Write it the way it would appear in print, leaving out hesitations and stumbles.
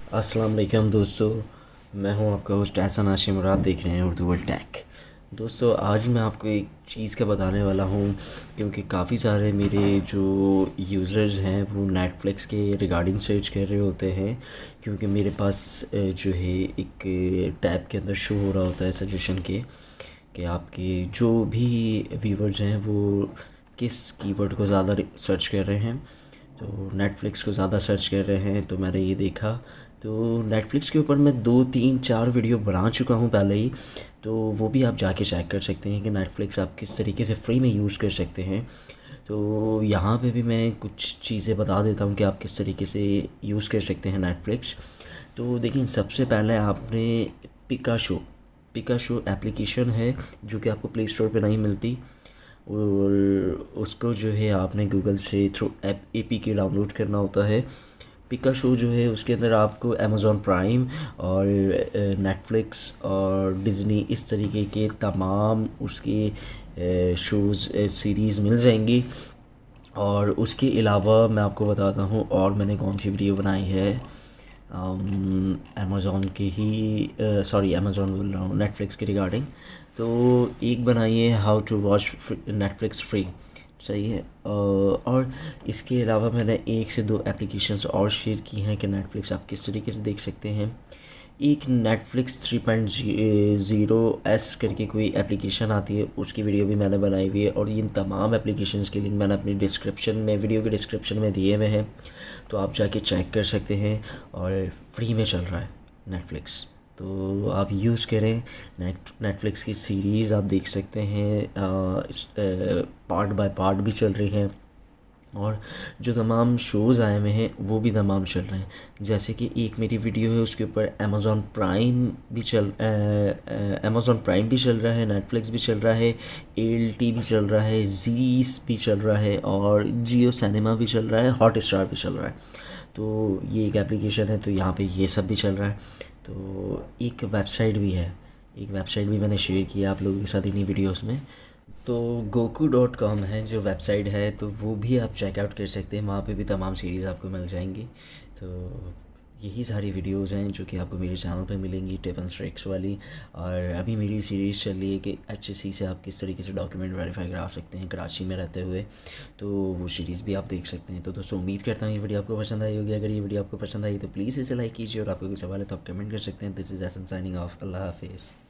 अस्सलाम वालेकुम दोस्तों। मैं हूं आपका होस्ट एहसन हाशिम और आप देख रहे हैं उर्दू वर्ल्ड टेक। दोस्तों आज मैं आपको एक चीज़ का बताने वाला हूं, क्योंकि काफ़ी सारे मेरे जो यूज़र्स हैं वो नेटफ्लिक्स के रिगार्डिंग सर्च कर रहे होते हैं, क्योंकि मेरे पास जो है एक टैब के अंदर शो हो रहा होता है सजेशन के कि आपके जो भी व्यूवर्स हैं वो किस कीवर्ड को ज़्यादा सर्च कर रहे हैं। तो नेटफ्लिक्स को ज़्यादा सर्च कर रहे हैं, तो मैंने ये देखा। तो नेटफ्लिक्स के ऊपर मैं 2 3 4 वीडियो बना चुका हूँ पहले ही, तो वो भी आप जाके चेक कर सकते हैं कि नेटफ्लिक्स आप किस तरीके से फ्री में यूज़ कर सकते हैं। तो यहाँ पे भी मैं कुछ चीज़ें बता देता हूँ कि आप किस तरीके से यूज़ कर सकते हैं नेटफ्लिक्स। तो देखिए, सबसे पहले आपने पिकाशो पिकाशो एप्लीकेशन है जो कि आपको प्ले स्टोर पे नहीं मिलती, और उसको जो है आपने गूगल से थ्रू APK डाउनलोड करना होता है। पिका शो जो है उसके अंदर आपको अमेज़ॉन प्राइम और नेटफ्लिक्स और डिज़नी इस तरीके के तमाम उसके शोज़ सीरीज़ मिल जाएंगी। और उसके अलावा मैं आपको बताता हूँ और मैंने कौन सी वीडियो बनाई है। अमेज़ॉन के ही सॉरी, अमेज़ॉन बोल रहा हूँ, नेटफ्लिक्स के रिगार्डिंग। तो एक बनाई है how to watch Netflix free, सही है। और इसके अलावा मैंने 1 से 2 एप्लीकेशंस और शेयर की हैं कि नेटफ्लिक्स आप किस तरीके से देख सकते हैं। एक नेटफ्लिक्स 3.0 करके कोई एप्लीकेशन आती है, उसकी वीडियो भी मैंने बनाई हुई है, और इन तमाम एप्लीकेशंस के लिंक मैंने अपनी डिस्क्रिप्शन में, वीडियो के डिस्क्रिप्शन में दिए हुए हैं, तो आप जाके चेक कर सकते हैं। और फ्री में चल रहा है नेटफ्लिक्स, तो आप यूज़ करें। नेटफ्लिक्स की सीरीज़ आप देख सकते हैं, पार्ट बाय पार्ट भी चल रही हैं, और जो तमाम शोज़ आए हुए हैं वो भी तमाम चल रहे हैं। जैसे कि एक मेरी वीडियो है उसके ऊपर अमेज़ॉन प्राइम भी चल रहा है, नेटफ्लिक्स भी चल रहा है, ALT भी चल रहा है, ज़ीस भी चल रहा है, और जियो सिनेमा भी चल रहा है, हॉटस्टार भी चल रहा है। तो ये एक एप्लीकेशन है, तो यहाँ पे ये सब भी चल रहा है। तो एक वेबसाइट भी है, एक वेबसाइट भी मैंने शेयर किया आप लोगों के साथ इन्हीं वीडियोस में। तो goku.com है जो वेबसाइट है, तो वो भी आप चेकआउट कर सकते हैं, वहाँ पे भी तमाम सीरीज़ आपको मिल जाएंगी। तो यही सारी वीडियोस हैं जो कि आपको मेरे चैनल पे मिलेंगी, टिप एंड ट्रिक्स वाली। और अभी मेरी सीरीज़ चल रही है कि HSC से आप किस तरीके से डॉक्यूमेंट वेरीफाई करा सकते हैं कराची में रहते हुए, तो वो सीरीज़ भी आप देख सकते हैं। तो दोस्तों, उम्मीद करता हूँ ये वीडियो आपको पसंद आई होगी। अगर ये वीडियो आपको पसंद आई तो प्लीज़ इसे लाइक कीजिए, और आपको कोई सवाल है तो आप कमेंट कर सकते हैं। This is Ehsan signing off. अल्लाह हाफिज़।